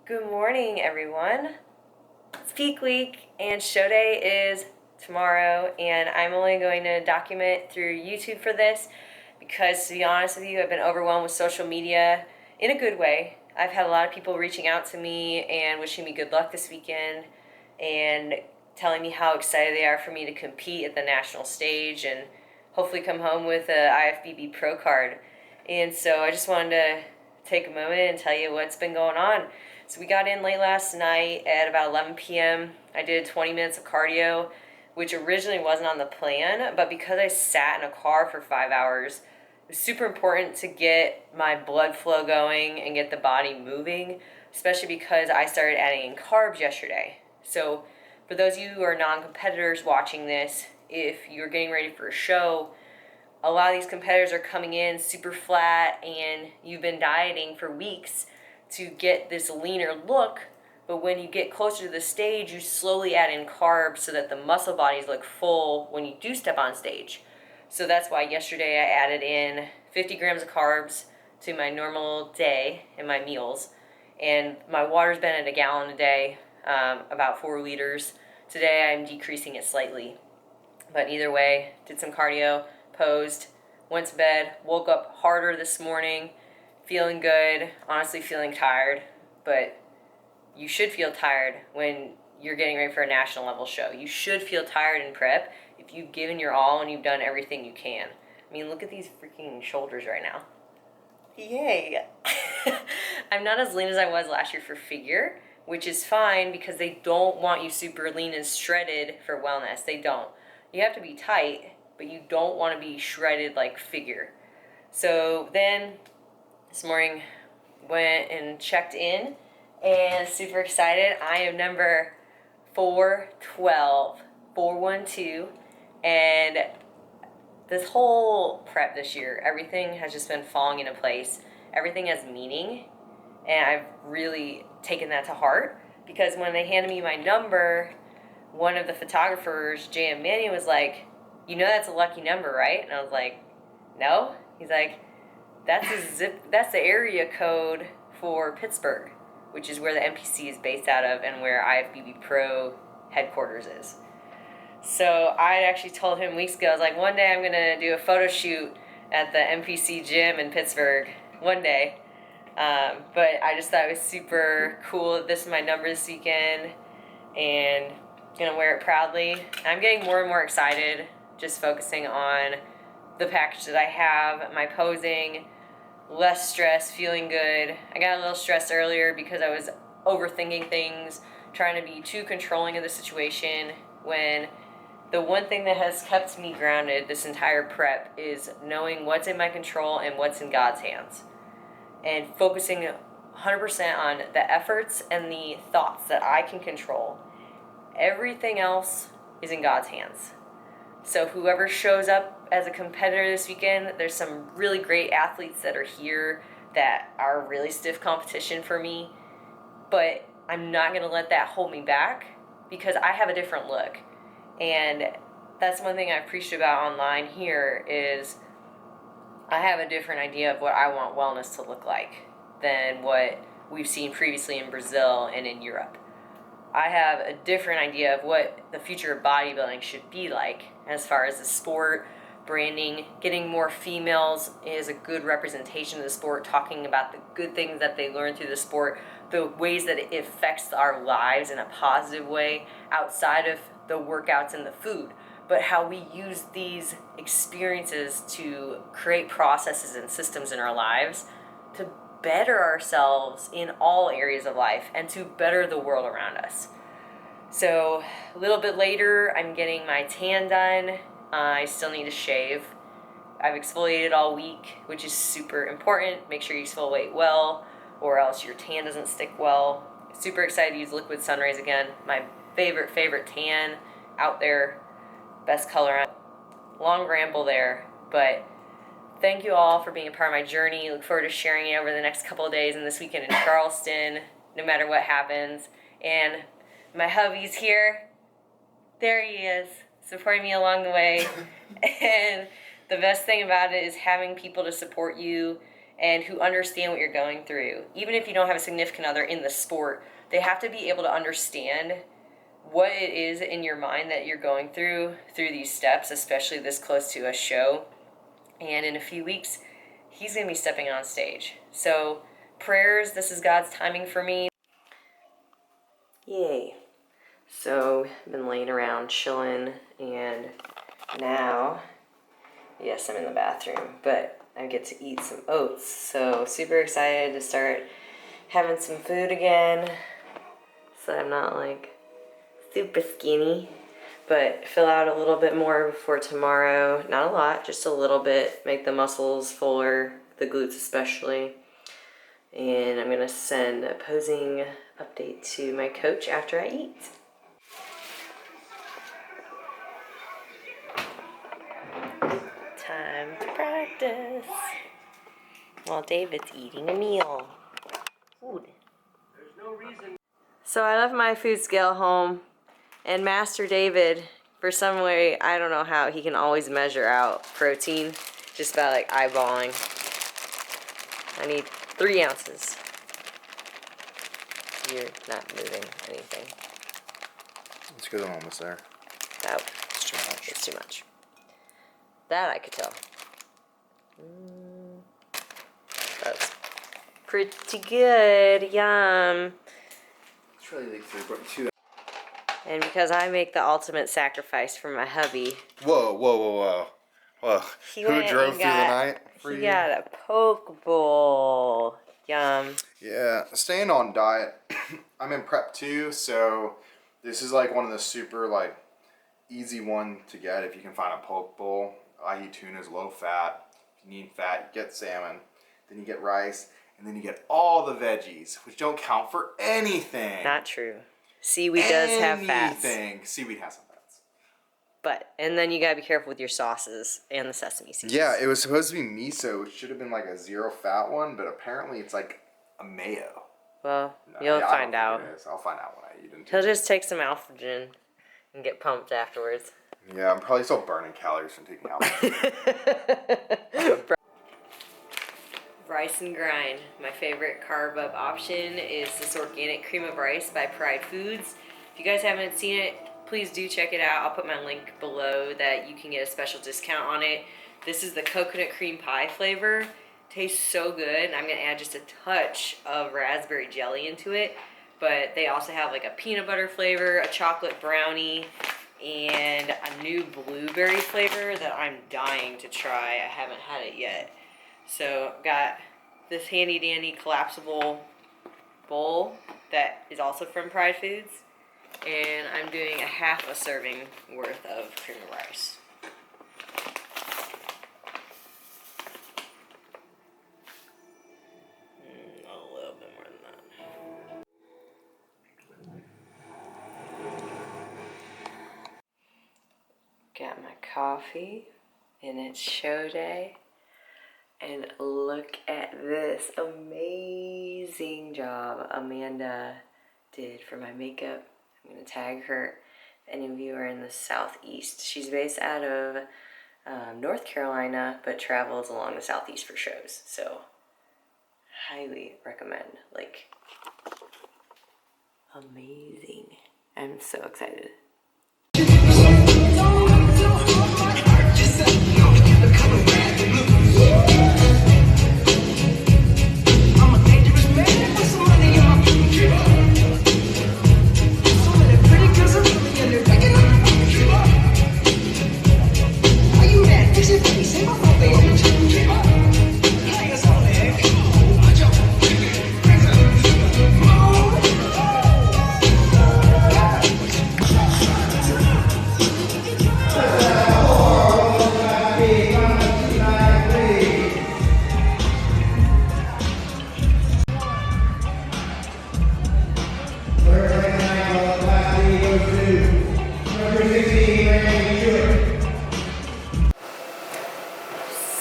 Good morning, everyone. It's peak week and show day is tomorrow, and I'm only going to document through YouTube for this because, to be honest with you, I've been overwhelmed with social media in a good way. I've had a lot of people reaching out to me and wishing me good luck this weekend and telling me how excited they are for me to compete at the national stage and hopefully come home with a IFBB Pro card. And so I just wanted to take a moment and tell you what's been going on. So we got in late last night at about 11 p.m. I did 20 minutes of cardio, which originally wasn't on the plan, but because I sat in a car for 5 hours, it was super important to get my blood flow going and get the body moving, especially because I started adding in carbs yesterday. So for those of you who are non-competitors watching this, if you're getting ready for a show, a lot of these competitors are coming in super flat and you've been dieting for weeks to get this leaner look, but when you get closer to the stage, you slowly add in carbs so that the muscle bodies look full when you do step on stage. So that's why yesterday I added in 50 grams of carbs to my normal day in my meals, and my water's been at a gallon a day, about 4 liters. Today I'm decreasing it slightly, but either way, did some cardio, posed, went to bed, woke up harder this morning, feeling good, honestly feeling tired, but you should feel tired when you're getting ready for a national level show. You should feel tired in prep if you've given your all and you've done everything you can. I mean, look at these freaking shoulders right now. Yay! I'm not as lean as I was last year for figure, which is fine because they don't want you super lean and shredded for wellness. They don't. You have to be tight, but you don't want to be shredded like figure. So then this morning went and checked in and super excited. I am number 412, 412, and this whole prep this year, everything has just been falling into place. Everything has meaning, and I've really taken that to heart because when they handed me my number, one of the photographers, JM Manny, was like, "You know that's a lucky number, right?" And I was like, "No." He's like, that's the area code for Pittsburgh, which is where the NPC is based out of and where IFBB Pro headquarters is. So I actually told him weeks ago, I was like, one day I'm going to do a photo shoot at the NPC gym in Pittsburgh, one day. But I just thought it was super cool. This is my number this weekend and going to wear it proudly. I'm getting more and more excited just focusing on the package that I have, my posing, less stress, feeling good. I got a little stressed earlier because I was overthinking things, trying to be too controlling of the situation, when the one thing that has kept me grounded this entire prep is knowing what's in my control and what's in God's hands, and focusing 100% on the efforts and the thoughts that I can control. Everything else is in God's hands. So whoever shows up as a competitor this weekend, there's some really great athletes that are here that are really stiff competition for me, but I'm not going to let that hold me back because I have a different look. And that's one thing I've preached about online here is I have a different idea of what I want wellness to look like than what we've seen previously in Brazil and in Europe. I have a different idea of what the future of bodybuilding should be like as far as the sport, branding, getting more females is a good representation of the sport, talking about the good things that they learn through the sport, the ways that it affects our lives in a positive way outside of the workouts and the food, but how we use these experiences to create processes and systems in our lives to better ourselves in all areas of life and to better the world around us. So a little bit later, I'm getting my tan done. I still need to shave. I've exfoliated all week, which is super important. Make sure you exfoliate well or else your tan doesn't stick well. Super excited to use liquid sunrays again. My favorite tan out there. Best color. Long ramble there, but thank you all for being a part of my journey. Look forward to sharing it over the next couple of days and this weekend in Charleston, no matter what happens. And my hubby's here. There he is, supporting me along the way. And the best thing about it is having people to support you and who understand what you're going through. Even if you don't have a significant other in the sport, they have to be able to understand what it is in your mind that you're going through these steps, especially this close to a show. And in a few weeks, he's going to be stepping on stage. So prayers, this is God's timing for me. Yay. So I've been laying around chilling, and now, yes, I'm in the bathroom, but I get to eat some oats. So super excited to start having some food again, so I'm not like super skinny, but fill out a little bit more before tomorrow. Not a lot, just a little bit. Make the muscles fuller, the glutes especially. And I'm gonna send a posing update to my coach after I eat. Time to practice while David's eating a meal. Food. There's no reason. So I left my food scale home, and Master David, for some way, I don't know how, he can always measure out protein just by like eyeballing. I need 3 ounces. You're not moving anything. It's good, I'm almost there. That, It's too much. it's too much. That I could tell. That's pretty good. Yum. It's really like 3.2. And because I make the ultimate sacrifice for my hubby. Whoa. He Who went drove and through the night for He you? got a poke bowl. Yum. Yeah, staying on diet. I'm in prep 2, so this is like one of the super like easy one to get if you can find a poke bowl. Ahi tuna is low fat. If you need fat, you get salmon. Then you get rice, and then you get all the veggies, which don't count for anything. Not true. Seaweed does have fats. Anything. Seaweed has some fats. But, and then you gotta be careful with your sauces and the sesame seeds. Yeah, it was supposed to be miso, which should have been like a 0 fat one, but apparently it's like a mayo. Well, No, you'll yeah, I don't find think out. it is. I'll find out when I eat it. He'll just take some Alphagen and get pumped afterwards. Yeah, I'm probably still burning calories from taking out. Rice and Grind. My favorite carb up option is this organic cream of rice by Pride Foods. If you guys haven't seen it, please do check it out. I'll put my link below that you can get a special discount on it. This is the coconut cream pie flavor. Tastes so good. I'm gonna add just a touch of raspberry jelly into it, but they also have like a peanut butter flavor, a chocolate brownie, and a new blueberry flavor that I'm dying to try. I haven't had it yet. So I've got this handy dandy collapsible bowl that is also from Pride Foods, and I'm doing a half a serving worth of cream of rice. A little bit more than that. Got my coffee, and it's show day. And look at this amazing job Amanda did for my makeup. I'm going to tag her if any of you are in the Southeast. She's based out of North Carolina, but travels along the Southeast for shows. So, highly recommend. Like, amazing. I'm so excited.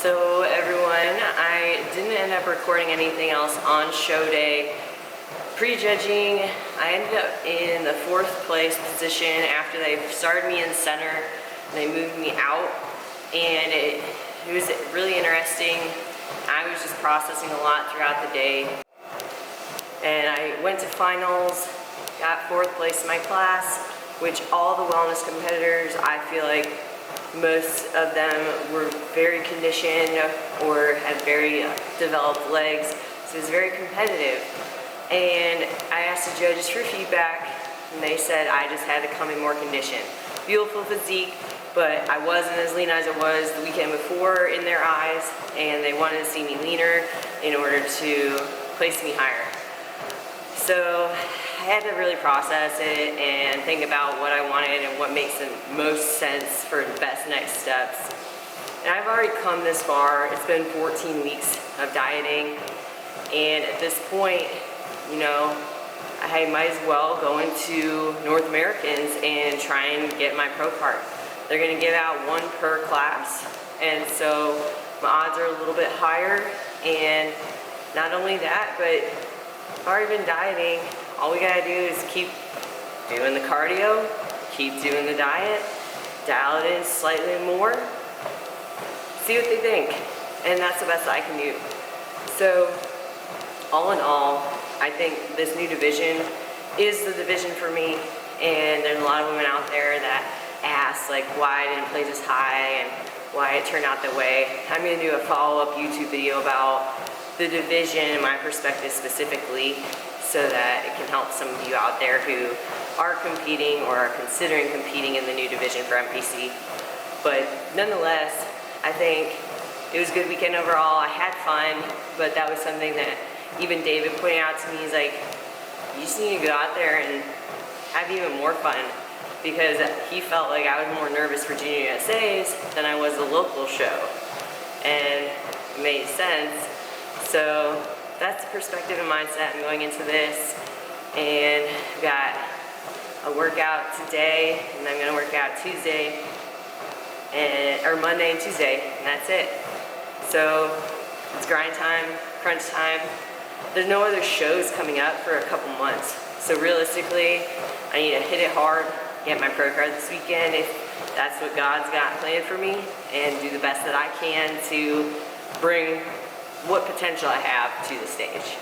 So everyone, I didn't end up recording anything else on show day. Prejudging, I ended up in the 4th place position after they started me in center. They moved me out, and it was really interesting. I was just processing a lot throughout the day. And I went to finals, got 4th place in my class, which all the wellness competitors, I feel like most of them were very conditioned or had very developed legs, so it was very competitive. And I asked the judges for feedback, and they said I just had to come in more conditioned. Beautiful physique, but I wasn't as lean as I was the weekend before in their eyes, and they wanted to see me leaner in order to place me higher. So I had to really process it and think about what I wanted and what makes the most sense for the best next steps. And I've already come this far. It's been 14 weeks of dieting, and at this point, you know, I might as well go into North Americans and try and get my pro card. They're gonna give out 1 per class, and so my odds are a little bit higher. And not only that, but I've already been dieting. All we gotta do is keep doing the cardio, keep doing the diet, dial it in slightly more, see what they think, and that's the best I can do. So all in all, I think this new division is the division for me, and there's a lot of women out there that ask like why I didn't play this high and why it turned out that way. I'm gonna do a follow-up YouTube video about the division and my perspective specifically, so that it can help some of you out there who are competing or are considering competing in the new division for NPC. But nonetheless, I think it was a good weekend overall. I had fun, but that was something that even David pointed out to me. He's like, you just need to go out there and have even more fun, because he felt like I was more nervous for Junior USA's than I was the local show, and it made sense. So that's the perspective and mindset I'm going into this. And I've got a workout today, and I'm gonna work out Tuesday, or Monday and Tuesday, and that's it. So it's grind time, crunch time. There's no other shows coming up for a couple months. So realistically, I need to hit it hard, get my pro card this weekend if that's what God's got planned for me, and do the best that I can to bring what potential I have to the stage.